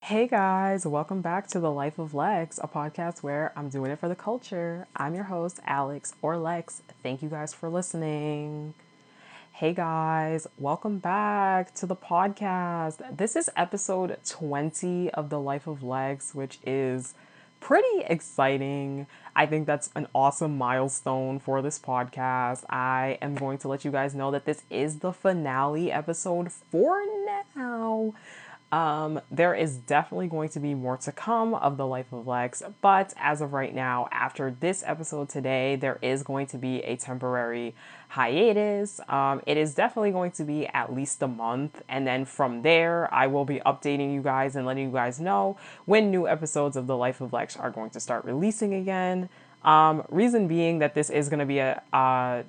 Hey guys, welcome back to the Life of Lex, a podcast where I'm doing it for the culture. I'm your host, Alex or Lex. Thank you guys for listening. Hey guys, welcome back to the podcast. This is episode 20 of the Life of Lex, which is pretty exciting. I think that's an awesome milestone for this podcast. I am going to let you guys know that this is the finale episode for now. There is definitely going to be more to come of the Life of Lex, but as of right now, after this episode today, there is going to be a temporary hiatus. It is definitely going to be at least a month, and then from there, I will be updating you guys and letting you guys know when new episodes of the Life of Lex are going to start releasing again. Reason being that this is going to be a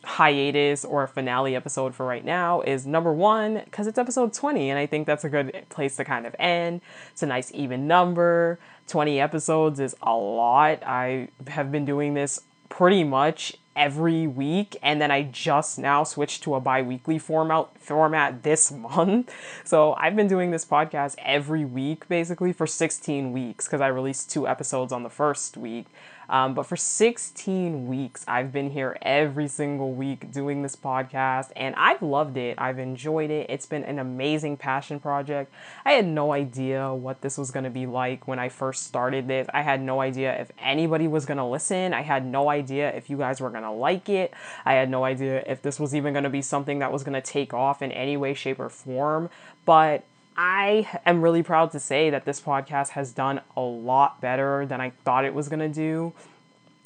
hiatus or a finale episode for right now is number one, because it's episode 20, and I think that's a good place to kind of end. It's a nice even number. 20 episodes is a lot. I have been doing this pretty much every week, and then I just now switched to a bi-weekly format this month. So I've been doing this podcast every week basically for 16 weeks because I released 2 episodes on the first week. But for 16 weeks, I've been here every single week doing this podcast, and I've loved it. I've enjoyed it. It's been an amazing passion project. I had no idea what this was going to be like when I first started this. I had no idea if anybody was going to listen. I had no idea if you guys were going to like it. I had no idea if this was even going to be something that was going to take off in any way, shape, or form. But I am really proud to say that this podcast has done a lot better than I thought it was going to do.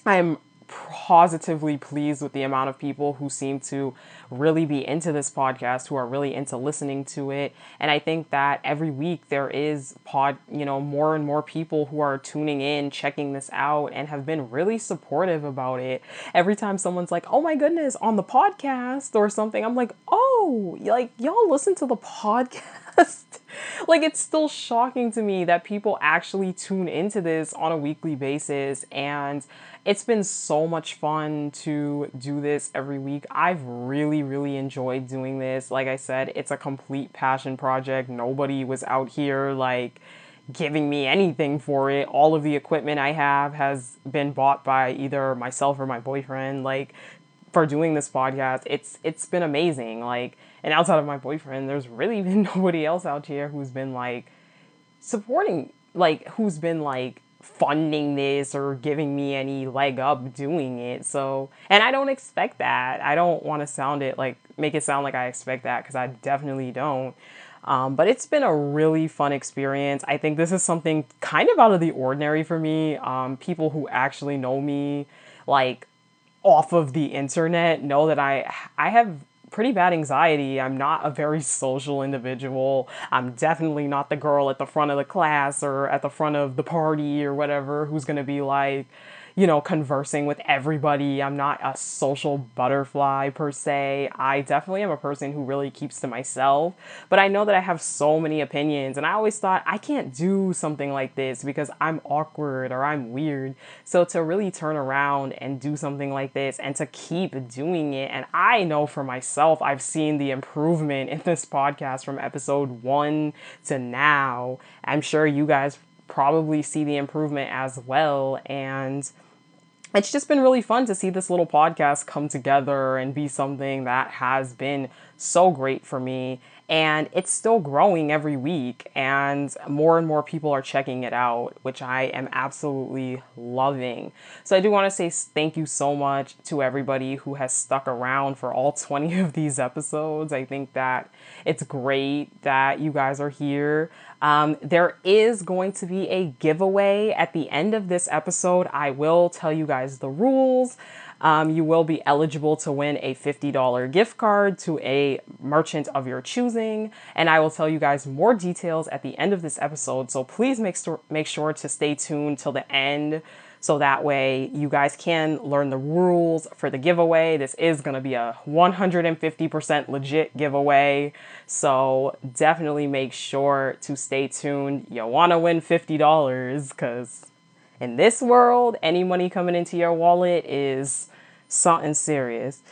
I am positively pleased with the amount of people who seem to really be into this podcast, who are really into listening to it. And I think that every week there is more and more people who are tuning in, checking this out, and have been really supportive about it. Every time someone's like, "Oh my goodness, on the podcast," or something, I'm like, "Oh, like y'all listen to the podcast?" Like, it's still shocking to me that people actually tune into this on a weekly basis, and it's been so much fun to do this every week. I've really enjoyed doing this. Like I said, it's a complete passion project. Nobody was out here like giving me anything for it. All of the equipment I have has been bought by either myself or my boyfriend. Like, for doing this podcast, it's been amazing. Like, and outside of my boyfriend, there's really been nobody else out here who's been like supporting, like who's been like funding this or giving me any leg up doing it. So, and I don't expect that. I don't want to make it sound like I expect that, because I definitely don't. But it's been a really fun experience. I think this is something kind of out of the ordinary for me. People who actually know me, like off of the internet, know that I have pretty bad anxiety. I'm not a very social individual. I'm definitely not the girl at the front of the class or at the front of the party or whatever who's going to be like, conversing with everybody. I'm not a social butterfly per se. I definitely am a person who really keeps to myself, but I know that I have so many opinions, and I always thought I can't do something like this because I'm awkward or I'm weird. So to really turn around and do something like this and to keep doing it, and I know for myself, I've seen the improvement in this podcast from episode 1 to now. I'm sure you guys probably see the improvement as well, and it's just been really fun to see this little podcast come together and be something that has been so great for me. And it's still growing every week, and more people are checking it out, which I am absolutely loving. So I do want to say thank you so much to everybody who has stuck around for all 20 of these episodes. I think that it's great that you guys are here. There is going to be a giveaway at the end of this episode. I will tell you guys the rules. You will be eligible to win a $50 gift card to a merchant of your choosing, and I will tell you guys more details at the end of this episode. So please make sure to stay tuned till the end, so that way you guys can learn the rules for the giveaway. This is going to be a 150% legit giveaway, so definitely make sure to stay tuned. You want to win $50 because in this world, any money coming into your wallet is something serious.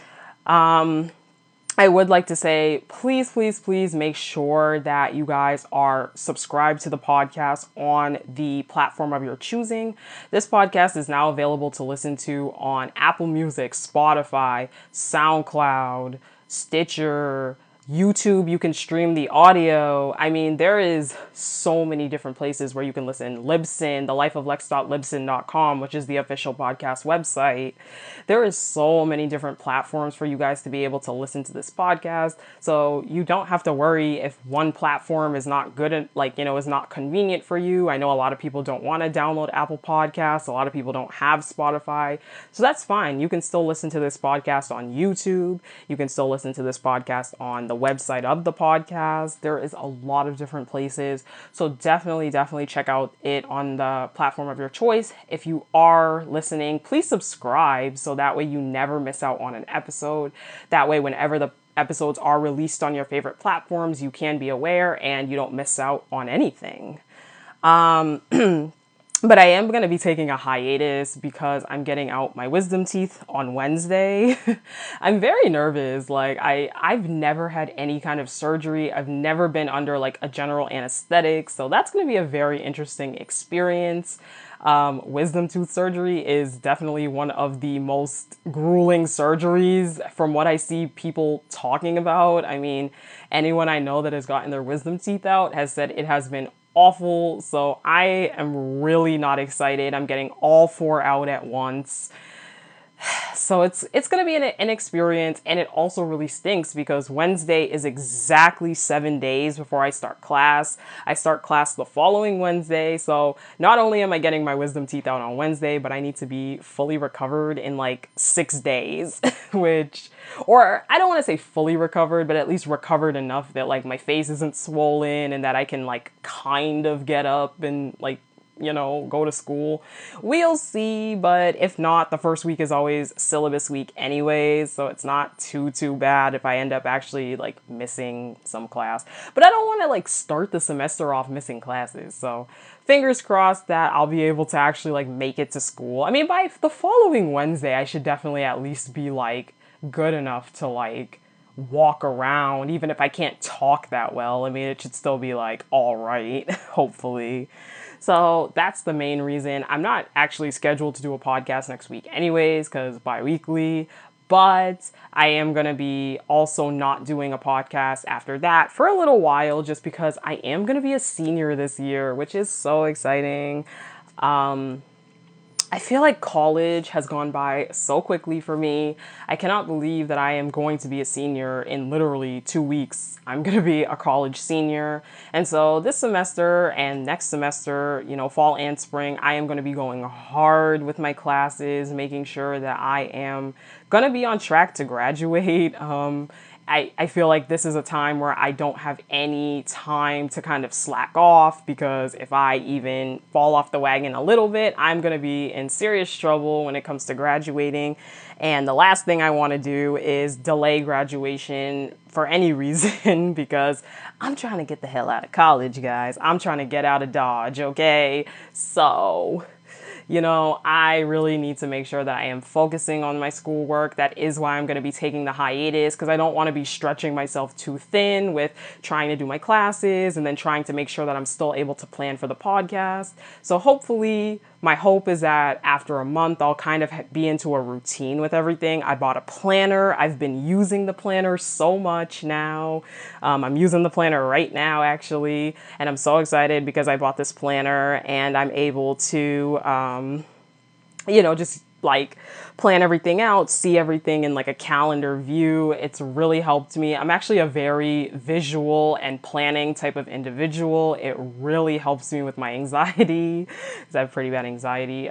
I would like to say, please, please, please make sure that you guys are subscribed to the podcast on the platform of your choosing. This podcast is now available to listen to on Apple Music, Spotify, SoundCloud, Stitcher, YouTube. You can stream the audio. I mean, there is so many different places where you can listen. Libsyn, the lifeoflex.libsyn.com, which is the official podcast website. There is so many different platforms for you guys to be able to listen to this podcast. So you don't have to worry if one platform is not good, is not convenient for you. I know a lot of people don't want to download Apple Podcasts. A lot of people don't have Spotify. So that's fine. You can still listen to this podcast on YouTube. You can still listen to this podcast on the website of the podcast. There is a lot of different places. So definitely check out it on the platform of your choice. If you are listening, please subscribe so that way you never miss out on an episode. That way, whenever the episodes are released on your favorite platforms, you can be aware and you don't miss out on anything. But I am going to be taking a hiatus because I'm getting out my wisdom teeth on Wednesday. I'm very nervous. I've never had any kind of surgery. I've never been under a general anesthetic. So that's going to be a very interesting experience. Wisdom tooth surgery is definitely one of the most grueling surgeries from what I see people talking about. I mean, anyone I know that has gotten their wisdom teeth out has said it has been awful. So I am really not excited. I'm getting all 4 out at once. So it's going to be an experience, and it also really stinks because Wednesday is exactly 7 days before I start class. I start class the following Wednesday. So not only am I getting my wisdom teeth out on Wednesday, but I need to be fully recovered in 6 days, or I don't want to say fully recovered, but at least recovered enough that my face isn't swollen and that I can kind of get up and go to school. We'll see, but if not, the first week is always syllabus week anyways, so it's not too bad if I end up actually missing some class. But I don't want to start the semester off missing classes, so fingers crossed that I'll be able to actually make it to school. I mean, by the following Wednesday, I should definitely at least be good enough to walk around, even if I can't talk that well. I mean, it should still be all right, hopefully. So that's the main reason. I'm not actually scheduled to do a podcast next week anyways, because bi-weekly, but I am going to be also not doing a podcast after that for a little while, just because I am going to be a senior this year, which is so exciting. I feel like college has gone by so quickly for me. I cannot believe that I am going to be a senior in literally 2 weeks. I'm going to be a college senior. And so this semester and next semester, fall and spring, I am going to be going hard with my classes, making sure that I am going to be on track to graduate. I feel like this is a time where I don't have any time to kind of slack off, because if I even fall off the wagon a little bit, I'm going to be in serious trouble when it comes to graduating. And the last thing I want to do is delay graduation for any reason, because I'm trying to get the hell out of college, guys. I'm trying to get out of Dodge, okay? So I really need to make sure that I am focusing on my schoolwork. That is why I'm going to be taking the hiatus, because I don't want to be stretching myself too thin with trying to do my classes and then trying to make sure that I'm still able to plan for the podcast. So hopefully, my hope is that after a month, I'll kind of be into a routine with everything. I bought a planner. I've been using the planner so much now. I'm using the planner right now, actually, and I'm so excited because I bought this planner and I'm able to, just plan everything out, see everything in a calendar view. It's really helped me. I'm actually a very visual and planning type of individual. It really helps me with my anxiety, because I have pretty bad anxiety.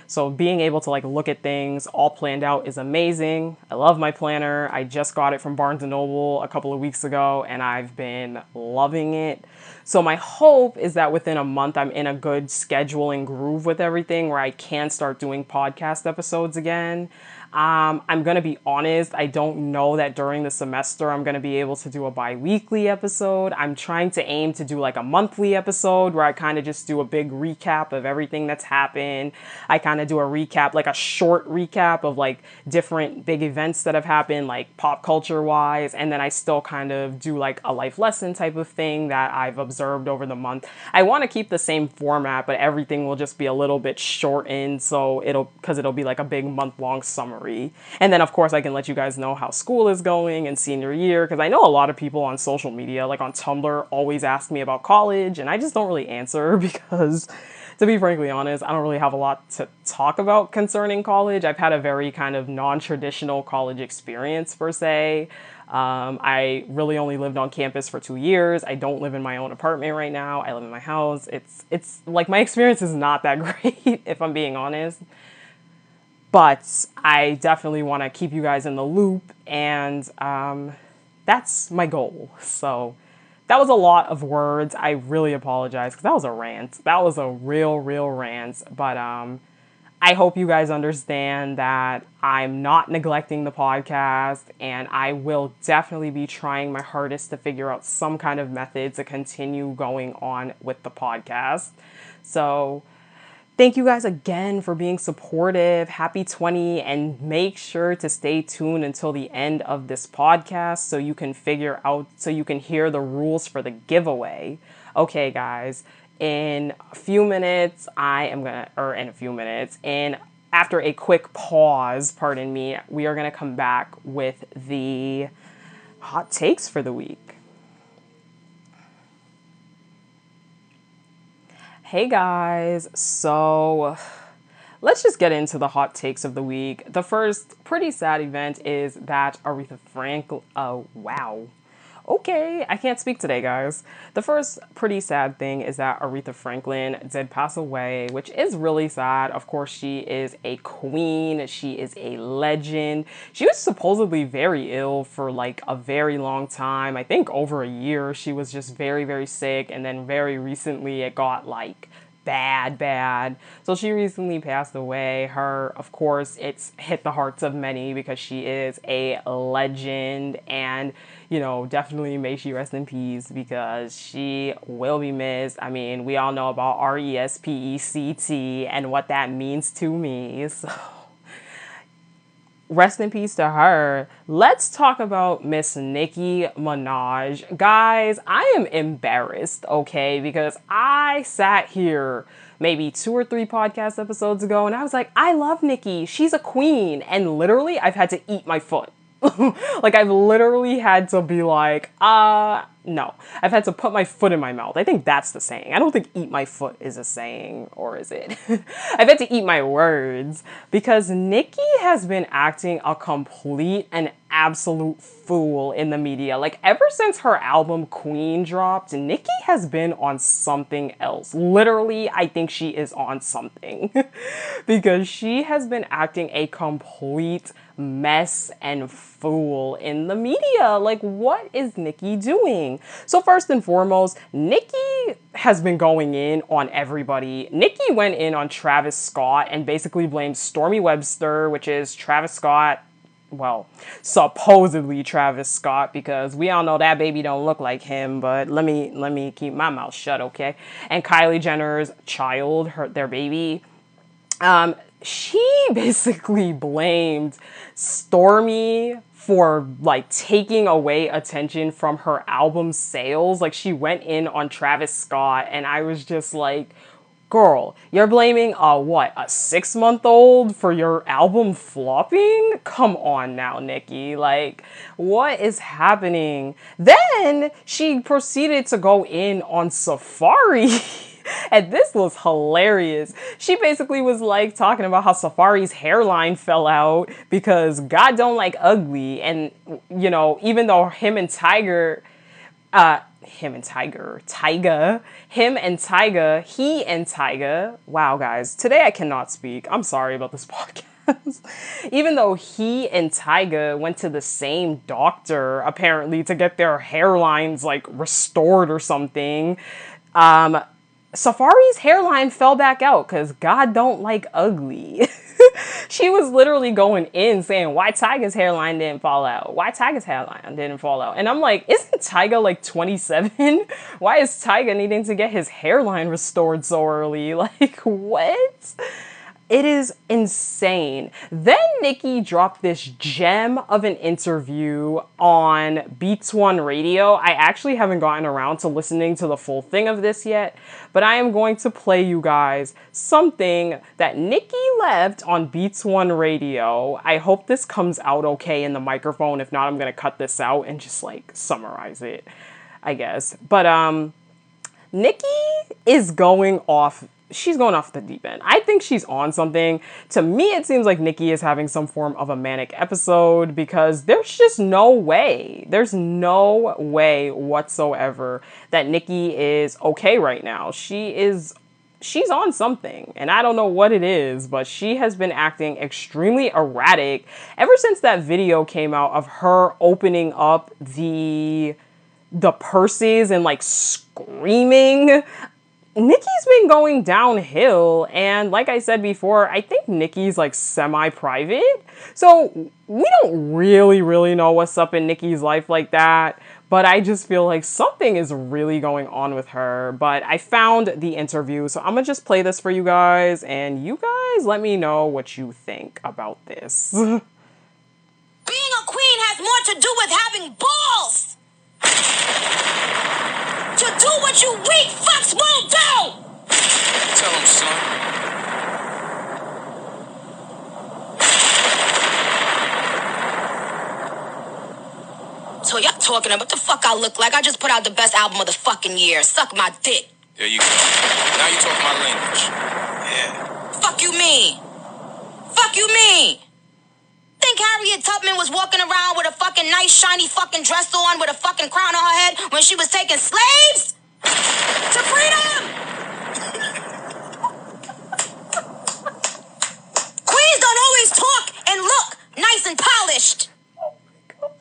So being able to look at things all planned out is amazing. I love my planner. I just got it from Barnes & Noble a couple of weeks ago, and I've been loving it. So my hope is that within a month, I'm in a good schedule and groove with everything where I can start doing podcast episodes again. I'm going to be honest, I don't know that during the semester I'm going to be able to do a bi-weekly episode. I'm trying to aim to do like a monthly episode where I kind of just do a big recap of everything that's happened. I kind of do a recap, like a short recap of like different big events that have happened, like pop culture wise. And then I still kind of do like a life lesson type of thing that I've observed over the month. I want to keep the same format, but everything will just be a little bit shortened. So it'll be like a big month-long summary. And then of course I can let you guys know how school is going and senior year, because I know a lot of people on social media, like on Tumblr, always ask me about college, and I just don't really answer because, to be frankly honest, I don't really have a lot to talk about concerning college. I've had a very kind of non-traditional college experience per se. I really only lived on campus for 2 years. I don't live in my own apartment right now. I live in my house. It's like my experience is not that great, if I'm being honest. But I definitely want to keep you guys in the loop, and that's my goal. So that was a lot of words. I really apologize because that was a rant. That was a real rant. But I hope you guys understand that I'm not neglecting the podcast, and I will definitely be trying my hardest to figure out some kind of method to continue going on with the podcast. So thank you guys again for being supportive. Happy 20, and make sure to stay tuned until the end of this podcast so you can hear the rules for the giveaway. Okay, guys, in a few minutes, and after a quick pause, pardon me, we are going to come back with the hot takes for the week. Hey guys, so let's just get into the hot takes of the week. The first pretty sad event is that Aretha Franklin, okay, I can't speak today, guys. The first pretty sad thing is that Aretha Franklin did pass away, which is really sad. Of course, she is a queen. She is a legend. She was supposedly very ill for like a very long time. I think over a year. She was just very sick. And then very recently it got like bad. So she recently passed away. Of course, it's hit the hearts of many because she is a legend, and definitely may she rest in peace because she will be missed. I mean, we all know about RESPECT and what that means to me. So rest in peace to her. Let's talk about Miss Nicki Minaj. Guys, I am embarrassed, okay? Because I sat here maybe 2 or 3 podcast episodes ago and I was like, I love Nicki. She's a queen. And literally, I've had to eat my foot. Like, I've literally had to be like, no. I've had to put my foot in my mouth. I think that's the saying. I don't think eat my foot is a saying, or is it? I've had to eat my words because Nicki has been acting a complete and absolute fool in the media. Like, ever since her album Queen dropped, Nicki has been on something else. Literally, I think she is on something because she has been acting a complete mess and fool in the media. Like, what is Nicki doing? So first and foremost, Nicki has been going in on everybody. Nicki went in on Travis Scott and basically blamed Stormy Webster, which is Travis Scott, well, supposedly Travis Scott, because we all know that baby don't look like him, but let me keep my mouth shut, okay? And Kylie Jenner's child, their baby, she basically blamed Stormy for like taking away attention from her album sales. Like, she went in on Travis Scott and I was just like, girl, you're blaming a 6-month-old for your album flopping? Come on now, Nicki. Like, what is happening? Then she proceeded to go in on Safari. And this was hilarious. She basically was like talking about how Safari's hairline fell out because God don't like ugly. And, even though him and Tyga, wow, guys, today I cannot speak. I'm sorry about this podcast. Even though he and Tyga went to the same doctor, apparently, to get their hairlines, like, restored or something, Safari's hairline fell back out because God don't like ugly. She was literally going in saying why Tyga's hairline didn't fall out. Why Tyga's hairline didn't fall out. And I'm like, isn't Tyga like 27? Why is Tyga needing to get his hairline restored so early? Like, what? It is insane. Then Nicki dropped this gem of an interview on Beats One Radio. I actually haven't gotten around to listening to the full thing of this yet, but I am going to play you guys something that Nicki left on Beats One Radio. I hope this comes out okay in the microphone. If not, I'm going to cut this out and just like summarize it, I guess. But Nicki is going off. She's going off the deep end. I think she's on something. To me, it seems like Nicki is having some form of a manic episode because there's just no way. There's no way whatsoever that Nicki is okay right now. She's on something, and I don't know what it is, but she has been acting extremely erratic ever since that video came out of her opening up the purses and like screaming. Nicki's been going downhill, and like I said before, I think Nicki's like semi-private, so we don't really know what's up in Nicki's life like that, but I just feel like something is really going on with her. But I found the interview, so I'm gonna just play this for you guys, and you guys let me know what you think about this. Being a queen has more to do with having balls! To do what you weak fucks won't do! Tell him, son. So y'all talking about what the fuck I look like? I just put out the best album of the fucking year. Suck my dick. There you go. Now you talking my language. Yeah. Fuck you mean? Fuck you mean? Think Harriet Tubman was walking around with a fucking nice shiny fucking dress on with a fucking crown on her head when she was taking slaves? To freedom! Queens don't always talk and look nice and polished. Oh my god.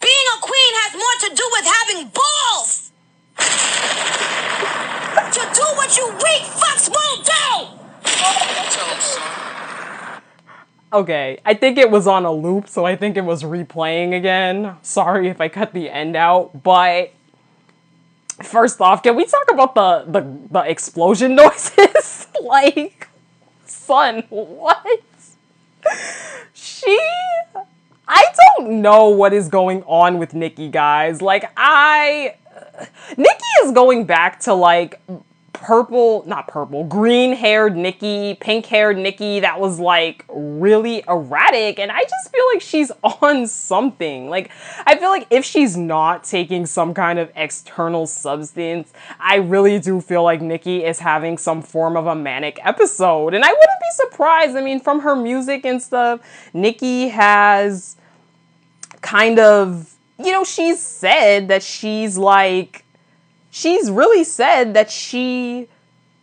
Being a queen has more to do with having balls. To do what you weak fucks won't do. Tell him, son. Okay, I think it was on a loop, so I think it was replaying again. Sorry if I cut the end out, but first off, can we talk about the explosion noises? Like, son, what? I don't know what is going on with Nicki, guys. Like, Nicki is going back to like green-haired Nicki, pink-haired Nicki that was like really erratic, and I just feel like she's on something. Like, I feel like if she's not taking some kind of external substance, I really do feel like Nicki is having some form of a manic episode, and I wouldn't be surprised. I mean, from her music and stuff, Nicki has kind of, you know, she's really said that she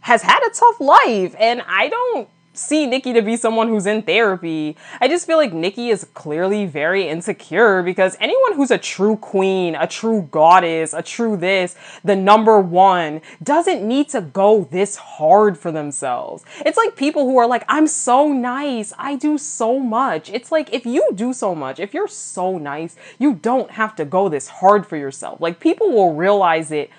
has had a tough life, and I don't see Nicki to be someone who's in therapy. I just feel like Nicki is clearly very insecure, because anyone who's a true queen, a true goddess, a true this, the number one, doesn't need to go this hard for themselves. It's like people who are like, I'm so nice, I do so much. It's like, if you do so much, if you're so nice, you don't have to go this hard for yourself. Like, people will realize it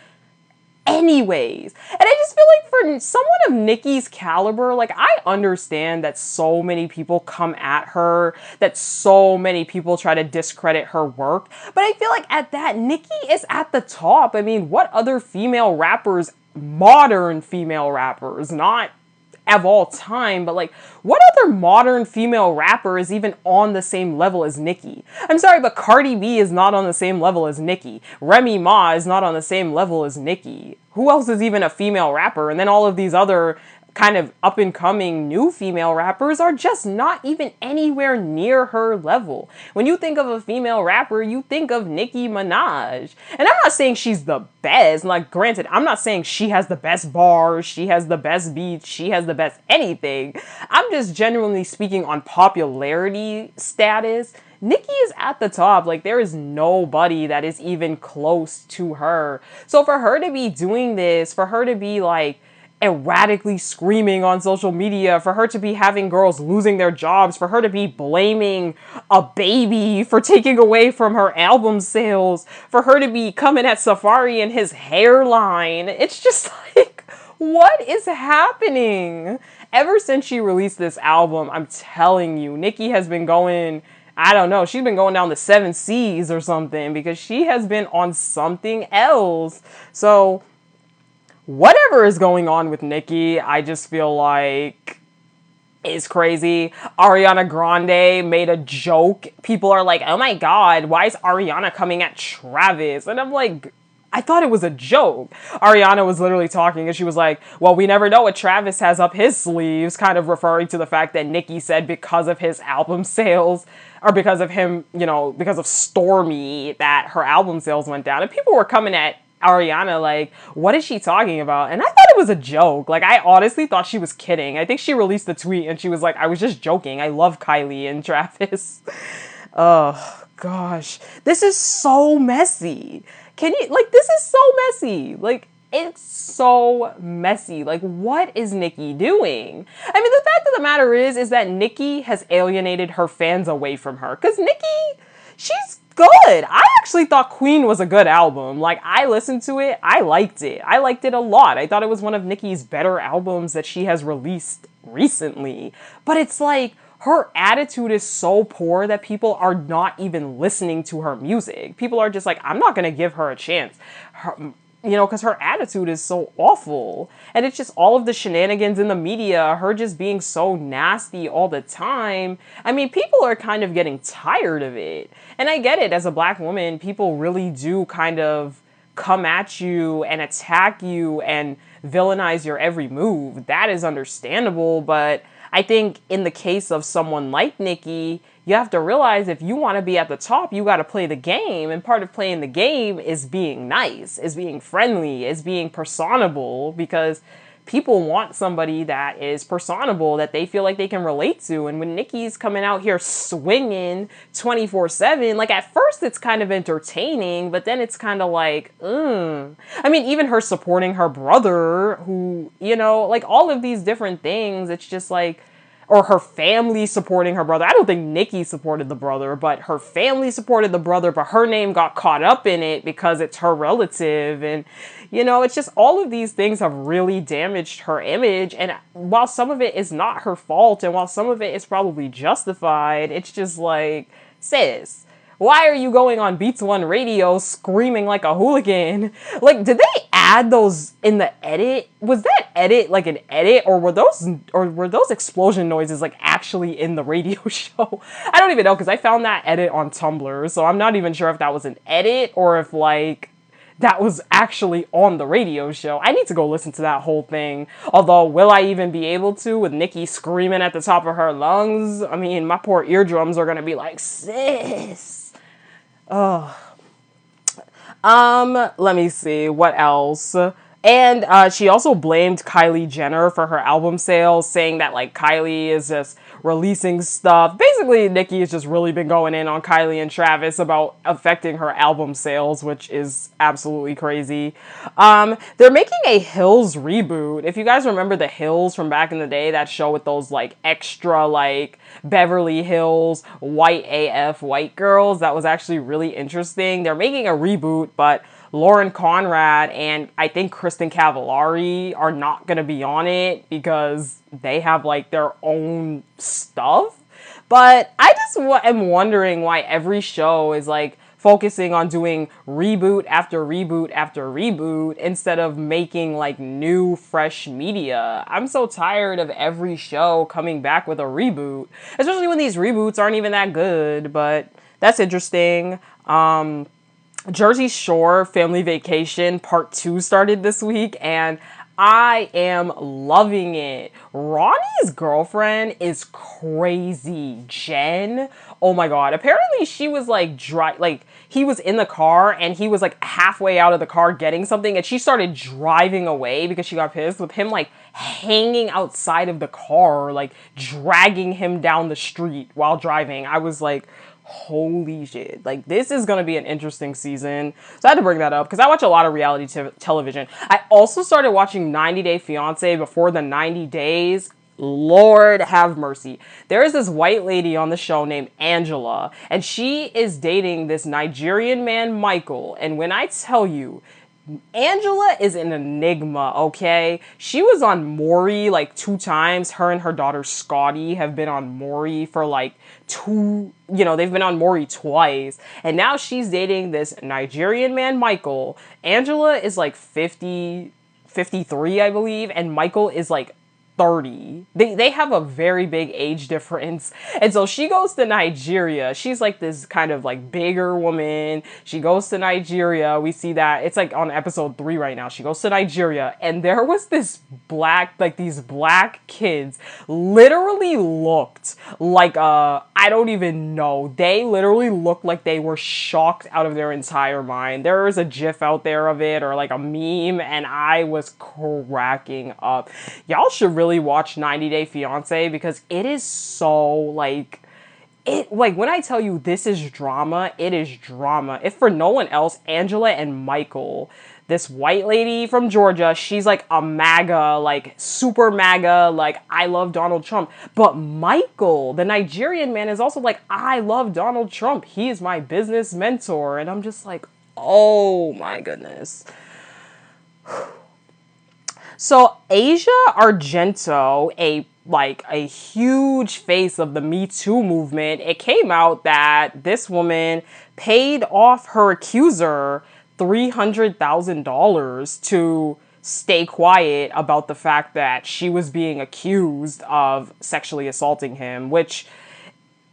anyways. And I just feel like for someone of Nicki's caliber, like, I understand that so many people come at her, that so many people try to discredit her work, but I feel like at that, Nicki is at the top. I mean, what other female rappers, modern female rappers, not of all time, but like, what other modern female rapper is even on the same level as Nicki? I'm sorry, but Cardi B is not on the same level as Nicki. Remy Ma is not on the same level as Nicki. Who else is even a female rapper? And then all of these other kind of up-and-coming new female rappers are just not even anywhere near her level. When you think of a female rapper, you think of Nicki Minaj. And I'm not saying she's the best. Like, granted, I'm not saying she has the best bars, she has the best beats, she has the best anything. I'm just genuinely speaking on popularity status. Nicki is at the top. Like, there is nobody that is even close to her. So for her to be doing this, for her to be like erratically screaming on social media, for her to be having girls losing their jobs, for her to be blaming a baby for taking away from her album sales, for her to be coming at Safari and his hairline. It's just like, what is happening? Ever since she released this album, I'm telling you, Nicki has been going, I don't know, she's been going down the 7 Cs or something, because she has been on something else. So whatever is going on with Nicki, I just feel like is crazy. Ariana Grande made a joke. People are like, oh my God, why is Ariana coming at Travis? And I'm like, I thought it was a joke. Ariana was literally talking and she was like, well, we never know what Travis has up his sleeves, kind of referring to the fact that Nicki said because of his album sales, or because of him, you know, because of Stormy, that her album sales went down. And people were coming at Ariana like, what is she talking about? And I thought it was a joke. Like, I honestly thought she was kidding. I think she released the tweet and she was like, I was just joking. I love Kylie and Travis. Oh gosh, this is so messy. Can you, like, this is so messy. Like, it's so messy. Like, what is Nicki doing? I mean, the fact of the matter is that Nicki has alienated her fans away from her. Because Nicki, she's good. I actually thought Queen was a good album. Like, I listened to it. I liked it. I liked it a lot. I thought it was one of Nicki's better albums that she has released recently. But it's like, her attitude is so poor that people are not even listening to her music. People are just like, I'm not going to give her a chance. You know, because her attitude is so awful. And it's just all of the shenanigans in the media, her just being so nasty all the time. I mean, people are kind of getting tired of it. And I get it, as a black woman, people really do kind of come at you and attack you and villainize your every move. That is understandable, but I think in the case of someone like Nicki, you have to realize if you want to be at the top, you got to play the game. And part of playing the game is being nice, is being friendly, is being personable, because people want somebody that is personable, that they feel like they can relate to. And when Nicki's coming out here swinging 24/7, like, at first it's kind of entertaining, but then it's kind of like, I mean, even her supporting her brother, who, you know, like, all of these different things, it's just like, or her family supporting her brother. I don't think Nicki supported the brother, but her family supported the brother, but her name got caught up in it because it's her relative. And, you know, it's just all of these things have really damaged her image. And while some of it is not her fault, and while some of it is probably justified, it's just like, sis, why are you going on Beats One Radio screaming like a hooligan? Like, did they add those in the edit? Was that edit like an edit, or were those explosion noises like actually in the radio show? I don't even know, because I found that edit on Tumblr, so I'm not even sure if that was an edit or if, like, that was actually on the radio show. I need to go listen to that whole thing. Although, will I even be able to with Nicki screaming at the top of her lungs? I mean, my poor eardrums are gonna be like, sis. Oh. Let me see, what else? And she also blamed Kylie Jenner for her album sales, saying that, like, Kylie is just releasing stuff. Basically, Nicki has just really been going in on Kylie and Travis about affecting her album sales, which is absolutely crazy. They're making a Hills reboot. If you guys remember the Hills from back in the day, that show with those, like, extra, like, Beverly Hills white AF white girls, that was actually really interesting. They're making a reboot, but Lauren Conrad and I think Kristen Cavallari are not going to be on it because they have, like, their own stuff. But I just am wondering why every show is, like, focusing on doing reboot after reboot after reboot instead of making, like, new, fresh media. I'm so tired of every show coming back with a reboot, especially when these reboots aren't even that good, but that's interesting. Jersey Shore Family Vacation Part 2 started this week, and I am loving it. Ronnie's girlfriend is crazy. Jen, oh my god. Apparently she was like he was in the car and he was like halfway out of the car getting something and she started driving away because she got pissed, with him like hanging outside of the car, like dragging him down the street while driving. I was like, holy shit. Like, this is going to be an interesting season. So I had to bring that up because I watch a lot of reality television. I also started watching 90 Day Fiancé before the 90 days. Lord have mercy. There is this white lady on the show named Angela, and she is dating this Nigerian man, Michael. And when I tell you, Angela is an enigma, okay? She was on Maury like 2 times. Her and her daughter Scotty have been on Maury for like 2, they've been on Maury twice. And now she's dating this Nigerian man, Michael. Angela is like 50, 53, I believe, and Michael is like 30. They have a very big age difference. And so she goes to Nigeria. She's like this kind of like bigger woman. She goes to Nigeria. We see that it's like on episode 3 right now. She goes to Nigeria, and there was these black kids literally looked like I don't even know. They literally looked like they were shocked out of their entire mind. There is a gif out there of it, or like a meme, and I was cracking up. Y'all should really watch 90 Day Fiancé because it is so like when I tell you this is drama, it is drama. If for no one else, Angela and Michael, this white lady from Georgia, she's like a MAGA, like super MAGA, like I love Donald Trump. But Michael, the Nigerian man, is also like, I love Donald Trump. He is my business mentor. And I'm just like, oh my goodness. So Asia Argento, a huge face of the Me Too movement, it came out that this woman paid off her accuser $300,000 to stay quiet about the fact that she was being accused of sexually assaulting him, which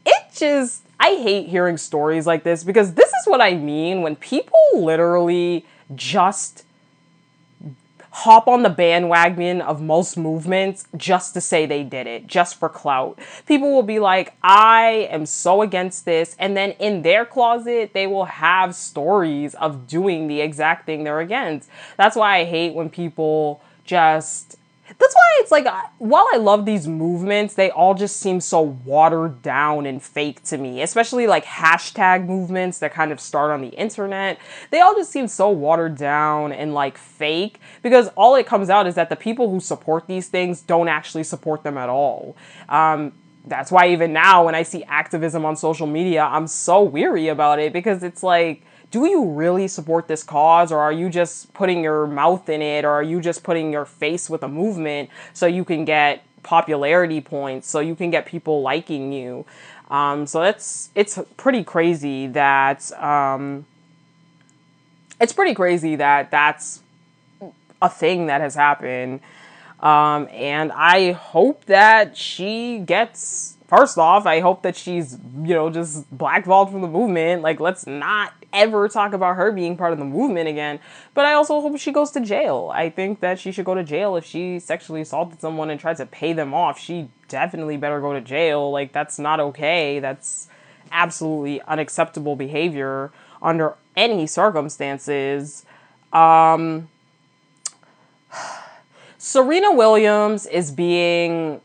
I hate hearing stories like this because this is what I mean when people literally just hop on the bandwagon of most movements just to say they did it, just for clout. People will be like, I am so against this. And then in their closet, they will have stories of doing the exact thing they're against. That's why I hate when people that's why it's like, while I love these movements, they all just seem so watered down and fake to me, especially like hashtag movements that kind of start on the internet. They all just seem so watered down and like fake because all it comes out is that the people who support these things don't actually support them at all. That's why even now when I see activism on social media, I'm so weary about it because it's like, do you really support this cause, or are you just putting your mouth in it, or are you just putting your face with a movement so you can get popularity points, so you can get people liking you? So it's pretty crazy that that's a thing that has happened. And I hope that she gets, first off, I hope that she's, just blackballed from the movement. Like, let's not ever talk about her being part of the movement again. But I also hope she goes to jail. I think that she should go to jail if she sexually assaulted someone and tried to pay them off. She definitely better go to jail. Like, that's not okay. That's absolutely unacceptable behavior under any circumstances. Serena Williams is being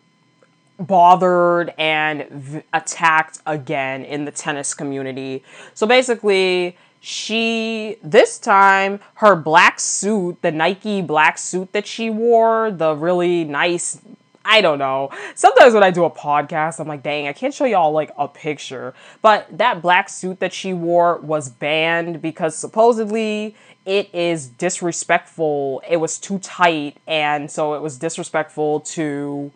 bothered and attacked again in the tennis community. So basically, this time, her black suit, the Nike black suit that she wore, the really nice, I don't know. Sometimes when I do a podcast, I'm like, dang, I can't show y'all like a picture. But that black suit that she wore was banned because supposedly it is disrespectful. It was too tight, and so it was disrespectful to,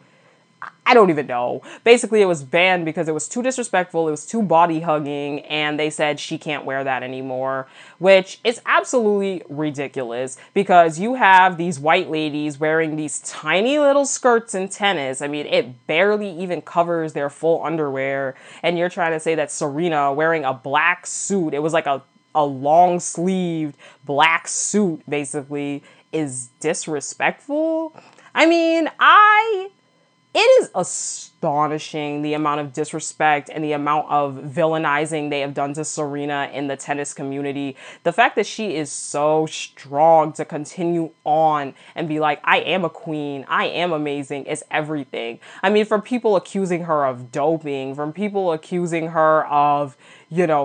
I don't even know. Basically, it was banned because it was too disrespectful, it was too body hugging, and they said she can't wear that anymore, which is absolutely ridiculous because you have these white ladies wearing these tiny little skirts in tennis. I mean, it barely even covers their full underwear, and you're trying to say that Serena wearing a black suit, it was like a long-sleeved black suit, basically, is disrespectful? I mean, it is astonishing the amount of disrespect and the amount of villainizing they have done to Serena in the tennis community. The fact that she is so strong to continue on and be like, I am a queen, I am amazing, is everything. I mean, from people accusing her of doping, from people accusing her of,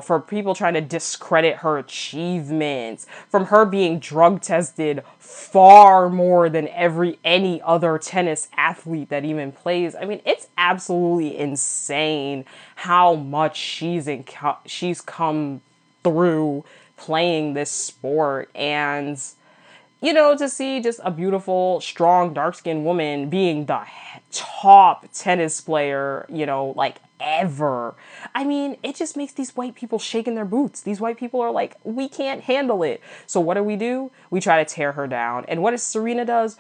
for people trying to discredit her achievements, from her being drug tested far more than any other tennis athlete that even plays. I mean, it's absolutely insane how much she's come through playing this sport. And to see just a beautiful, strong, dark-skinned woman being the top tennis player, like ever. I mean, it just makes these white people shake in their boots. These white people are like, we can't handle it. So what do? We try to tear her down. And what does Serena does?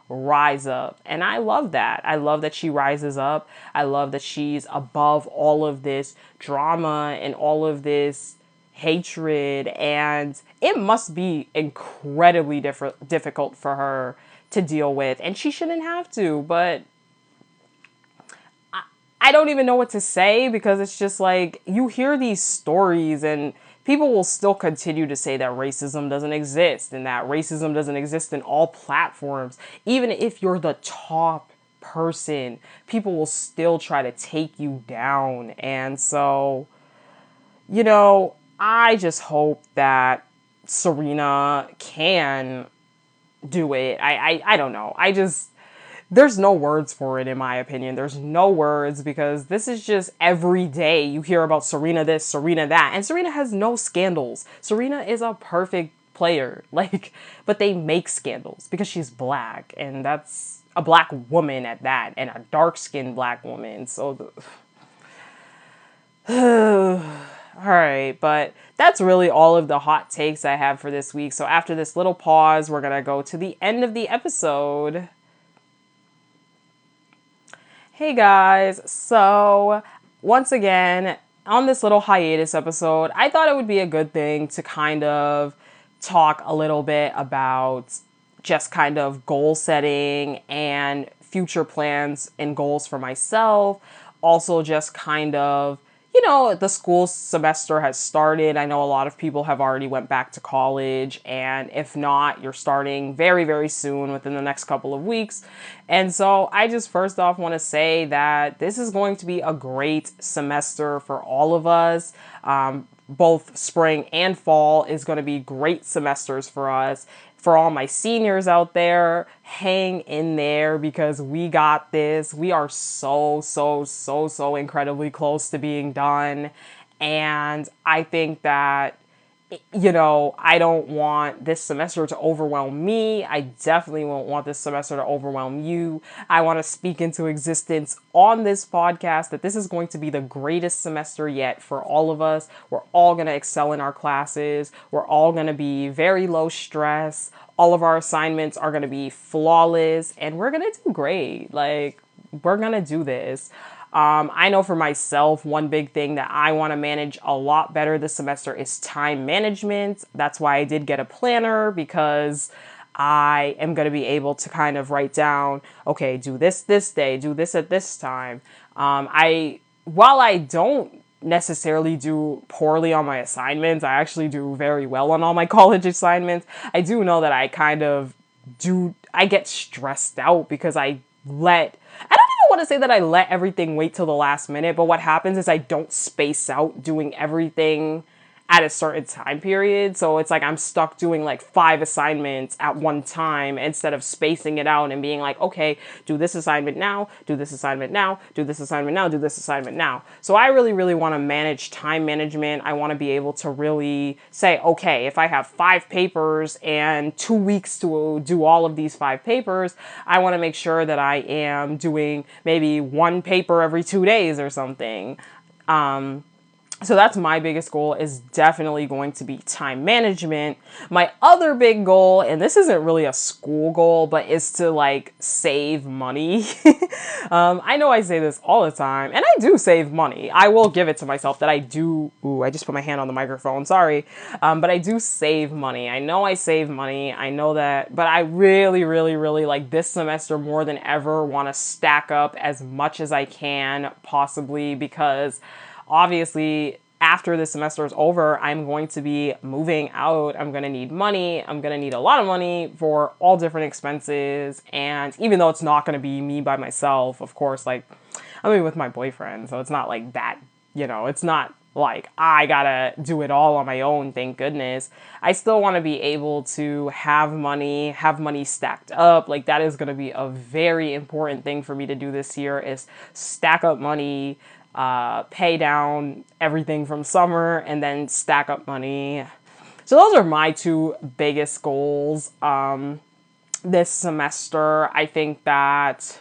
Rise up. And I love that. I love that she rises up. I love that she's above all of this drama and all of this hatred, and it must be incredibly difficult for her to deal with, and she shouldn't have to, but I don't even know what to say, because it's just like, you hear these stories and people will still continue to say that racism doesn't exist and that racism doesn't exist in all platforms. Even if you're the top person, people will still try to take you down. And so, I just hope that Serena can do it. I don't know. There's no words for it, in my opinion. There's no words, because this is just every day you hear about Serena this, Serena that. And Serena has no scandals. Serena is a perfect player. But they make scandals because she's black, and that's a black woman at that, and a dark-skinned black woman. So all right, but that's really all of the hot takes I have for this week. So after this little pause, we're going to go to the end of the episode. Hey guys, so once again, on this little hiatus episode, I thought it would be a good thing to kind of talk a little bit about just kind of goal setting and future plans and goals for myself. Also just kind of, the school semester has started. I know a lot of people have already went back to college, and if not, you're starting very, very soon, within the next couple of weeks. And so I just first off want to say that this is going to be a great semester for all of us. Both spring and fall is going to be great semesters for us. For all my seniors out there, hang in there, because we got this. We are so incredibly close to being done. And I think that, I don't want this semester to overwhelm me. I definitely won't want this semester to overwhelm you. I want to speak into existence on this podcast that this is going to be the greatest semester yet for all of us. We're all going to excel in our classes. We're all going to be very low stress. All of our assignments are going to be flawless, and we're going to do great. We're going to do this. I know for myself, one big thing that I want to manage a lot better this semester is time management. That's why I did get a planner, because I am going to be able to kind of write down, okay, do this day, do this at this time. While I don't necessarily do poorly on my assignments, I actually do very well on all my college assignments. I do know that I get stressed out because I don't want to say that I let everything wait till the last minute, but what happens is I don't space out doing everything at a certain time period. So it's like I'm stuck doing 5 assignments at one time instead of spacing it out and being like, okay, do this assignment now, do this assignment now, do this assignment now, do this assignment now. So I really, really want to manage time management. I want to be able to really say, okay, if I have 5 papers and 2 weeks to do all of these 5 papers, I want to make sure that I am doing maybe 1 paper every 2 days or something. So that's my biggest goal, is definitely going to be time management. My other big goal, and this isn't really a school goal, but is to like save money. I know I say this all the time, and I do save money. I will give it to myself that I do. Ooh, I just put my hand on the microphone. Sorry. But I do save money. I know I save money. I know that, but I really, really, really like this semester more than ever want to stack up as much as I can possibly, because obviously after this semester is over, I'm going to be moving out. I'm going to need money. I'm going to need a lot of money for all different expenses. And even though it's not going to be me by myself, of course, like I'm going to be with my boyfriend. So it's not like that, it's not like I gotta do it all on my own, thank goodness. I still want to be able to have money stacked up. Like that is going to be a very important thing for me to do this year, is stack up money, pay down everything from summer, and then stack up money. So those are my two biggest goals this semester. I think that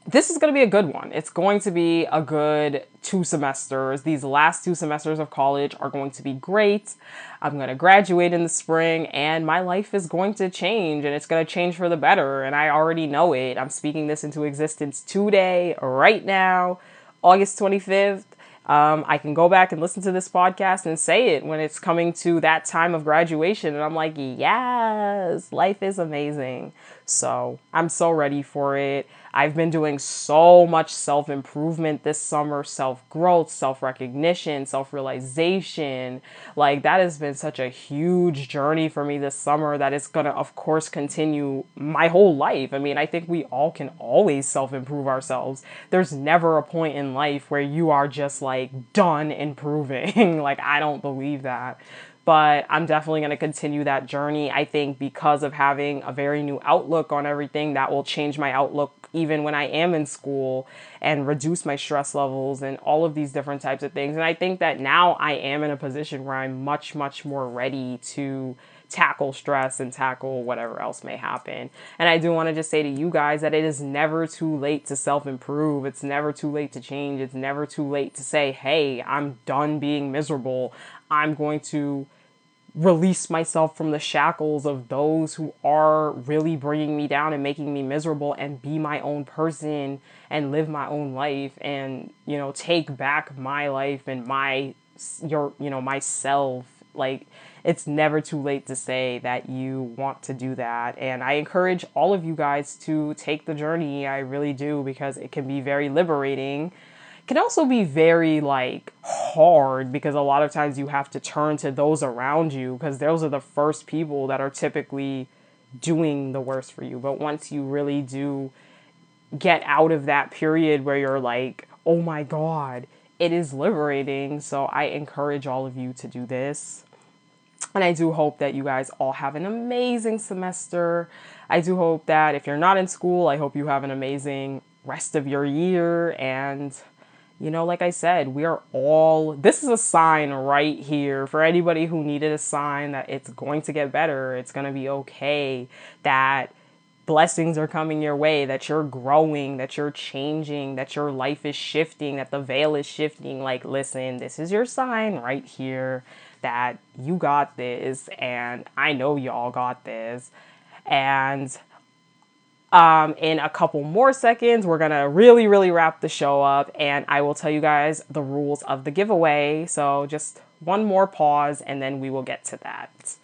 this is going to be a good one. It's going to be a good 2 semesters. These last 2 semesters of college are going to be great. I'm going to graduate in the spring, and my life is going to change, and it's going to change for the better. And I already know it. I'm speaking this into existence today, right now, August 25th. I can go back and listen to this podcast and say it when it's coming to that time of graduation. And I'm like, yes, life is amazing. So I'm so ready for it. I've been doing so much self-improvement this summer, self-growth, self-recognition, self-realization. Like that has been such a huge journey for me this summer that it's going to, of course, continue my whole life. I mean, I think we all can always self-improve ourselves. There's never a point in life where you are just like done improving. Like, I don't believe that. But I'm definitely going to continue that journey. I think because of having a very new outlook on everything, that will change my outlook even when I am in school, and reduce my stress levels and all of these different types of things. And I think that now I am in a position where I'm much, much more ready to tackle stress and tackle whatever else may happen. And I do want to just say to you guys that it is never too late to self-improve. It's never too late to change. It's never too late to say, hey, I'm done being miserable. I'm going to release myself from the shackles of those who are really bringing me down and making me miserable, and be my own person and live my own life, and take back my life and myself. Like, it's never too late to say that you want to do that. And I encourage all of you guys to take the journey. I really do, because it can be very liberating. Can also be very like hard, because a lot of times you have to turn to those around you, because those are the first people that are typically doing the worst for you. But once you really do get out of that period where you're like, oh my God, it is liberating. So I encourage all of you to do this. And I do hope that you guys all have an amazing semester. I do hope that if you're not in school, I hope you have an amazing rest of your year. And like I said, this is a sign right here for anybody who needed a sign that it's going to get better. It's going to be okay, that blessings are coming your way, that you're growing, that you're changing, that your life is shifting, that the veil is shifting. Like, listen, this is your sign right here that you got this, and I know y'all got this. And in a couple more seconds, we're going to really, really wrap the show up, and I will tell you guys the rules of the giveaway. So just one more pause, and then we will get to that.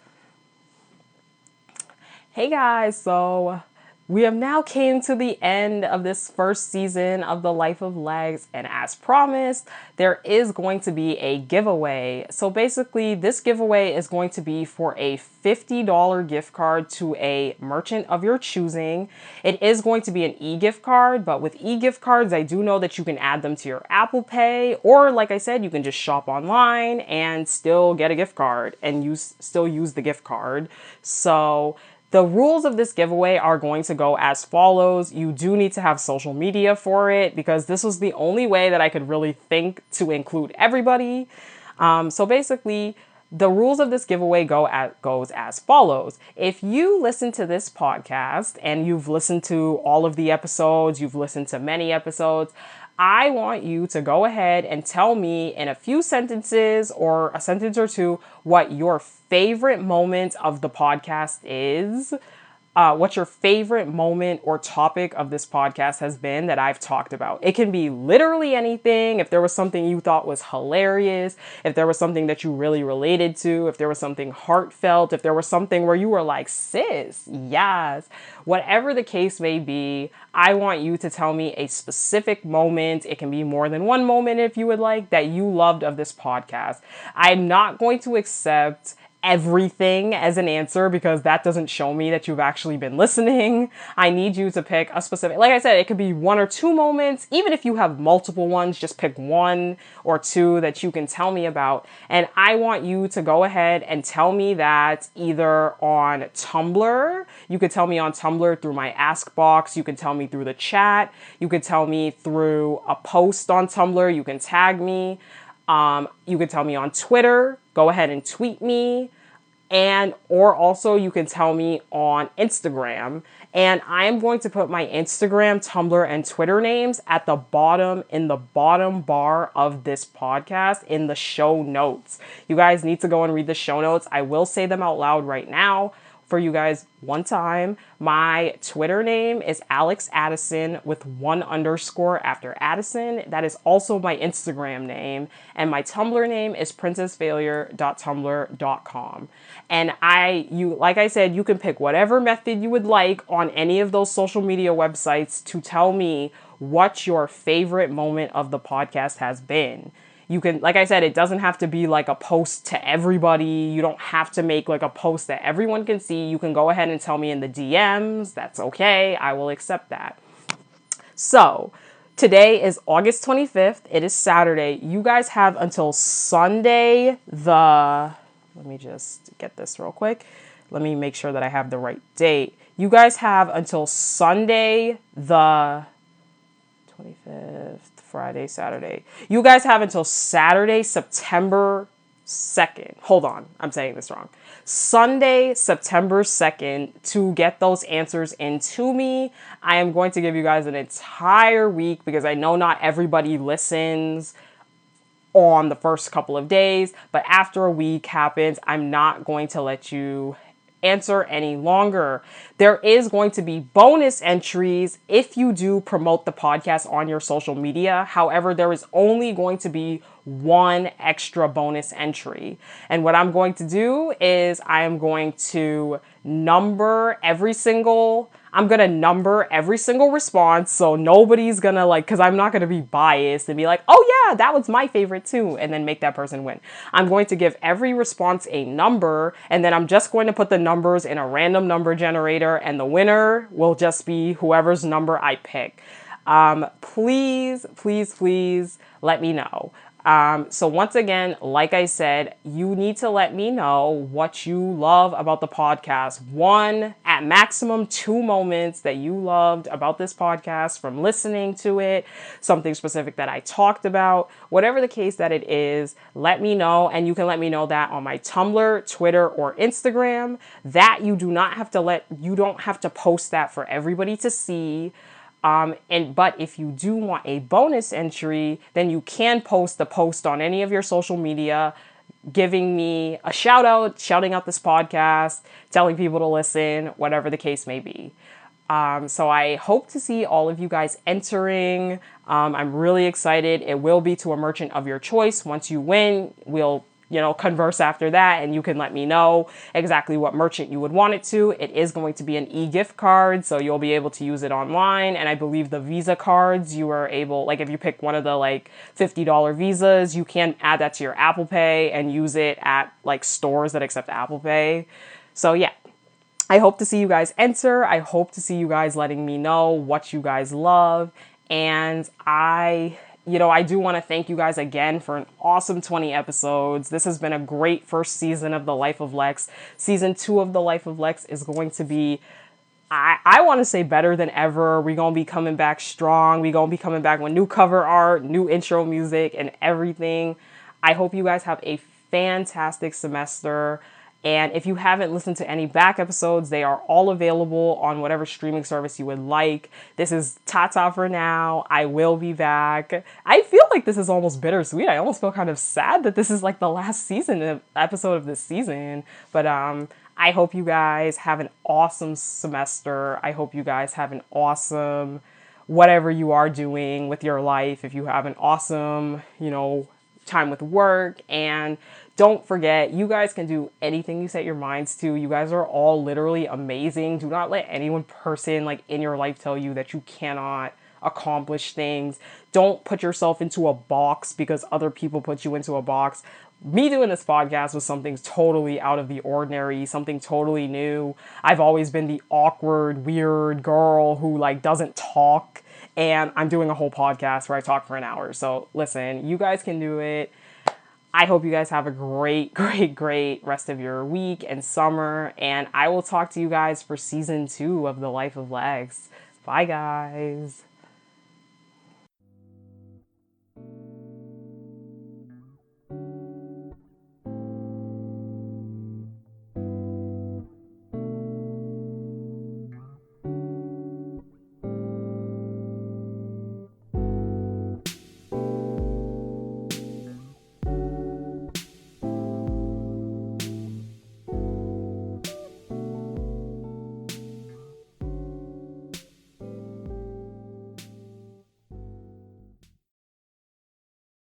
Hey guys, so we have now came to the end of this first season of the Life of Lex, and as promised, there is going to be a giveaway. So basically, this giveaway is going to be for a $50 gift card to a merchant of your choosing. It is going to be an e-gift card, but with e-gift cards, I do know that you can add them to your Apple Pay, or like I said, you can just shop online and still get a gift card and still use the gift card. So the rules of this giveaway are going to go as follows. You do need to have social media for it, because this was the only way that I could really think to include everybody. So basically, the rules of this giveaway goes as follows. If you listen to this podcast and you've listened to all of the episodes, you've listened to many episodes, I want you to go ahead and tell me in a few sentences or a sentence or two what your favorite moment of the podcast is. What your favorite moment or topic of this podcast has been that I've talked about. It can be literally anything. If there was something you thought was hilarious, if there was something that you really related to, if there was something heartfelt, if there was something where you were like, sis, yes, whatever the case may be, I want you to tell me a specific moment. It can be more than one moment if you would like, that you loved of this podcast. I'm not going to accept everything as an answer because that doesn't show me that you've actually been listening. I need you to pick a specific, like I said, it could be one or two moments. Even if you have multiple ones, just pick one or two that you can tell me about. And I want you to go ahead and tell me that either on Tumblr. You could tell me on Tumblr through my ask box. You can tell me through the chat. You could tell me through a post on Tumblr. You can tag me. You could tell me on Twitter. Go ahead and tweet me. Or also you can tell me on Instagram. And I am going to put my Instagram, Tumblr, and Twitter names at the bottom, in the bottom bar of this podcast, in the show notes. You guys need to go and read the show notes. I will say them out loud right now for you guys one time. My Twitter name is Alex Addison with 1 underscore after Addison. That is also my Instagram name. And my Tumblr name is princessfailure.tumblr.com. And like I said, you can pick whatever method you would like on any of those social media websites to tell me what your favorite moment of the podcast has been. You can, like I said, it doesn't have to be like a post to everybody. You don't have to make like a post that everyone can see. You can go ahead and tell me in the DMs. That's okay. I will accept that. So today is August 25th. It is Saturday. You guys have until Sunday let me just get this real quick. Let me make sure that I have the right date. You guys have until Sunday the 25th, Friday, Saturday. You guys have until Saturday, September 2nd. Hold on, I'm saying this wrong. Sunday, September 2nd to get those answers into me. I am going to give you guys an entire week because I know not everybody listens on the first couple of days, but after a week happens, I'm not going to let you answer any longer. There is going to be bonus entries if you do promote the podcast on your social media. However, there is only going to be one extra bonus entry. And what I'm going to do is I am going to number every single response. So nobody's gonna because I'm not gonna be biased and be like, oh yeah, that was my favorite too, and then make that person win. I'm going to give every response a number, and then I'm just going to put the numbers in a random number generator, and the winner will just be whoever's number I pick. Please let me know. So once again, like I said, you need to let me know what you love about the podcast. 1, at maximum 2 moments that you loved about this podcast from listening to it, something specific that I talked about, whatever the case that it is, let me know. And you can let me know that on my Tumblr, Twitter, or Instagram. That you don't have to post that for everybody to see. But if you do want a bonus entry, then you can post the post on any of your social media, giving me a shout out, shouting out this podcast, telling people to listen, whatever the case may be. So I hope to see all of you guys entering. I'm really excited. It will be to a merchant of your choice. Once you win, we'll converse after that, and you can let me know exactly what merchant you would want it to. It is going to be an e-gift card, so you'll be able to use it online. And I believe the Visa cards, you are able, if you pick one of the $50 Visas, you can add that to your Apple Pay and use it at stores that accept Apple Pay. So yeah, I hope to see you guys enter. I hope to see you guys letting me know what you guys love. And I do want to thank you guys again for an awesome 20 episodes. This has been a great first season of The Life of Lex. Season 2 of The Life of Lex is going to be, I want to say, better than ever. We're going to be coming back strong. We're going to be coming back with new cover art, new intro music, and everything. I hope you guys have a fantastic semester. And if you haven't listened to any back episodes, they are all available on whatever streaming service you would like. This is ta-ta for now. I will be back. I feel like this is almost bittersweet. I almost feel kind of sad that this is like the last episode of this season. But I hope you guys have an awesome semester. I hope you guys have an awesome whatever you are doing with your life. If you have an awesome, time with work. And don't forget, you guys can do anything you set your minds to. You guys are all literally amazing. Do not let any one person like in your life tell you that you cannot accomplish things. Don't put yourself into a box because other people put you into a box. Me doing this podcast was something totally out of the ordinary, something totally new. I've always been the awkward, weird girl who like doesn't talk, and I'm doing a whole podcast where I talk for an hour. So listen, you guys can do it. I hope you guys have a great, great, great rest of your week and summer, and I will talk to you guys for season 2 of The Life of Lex. Bye, guys.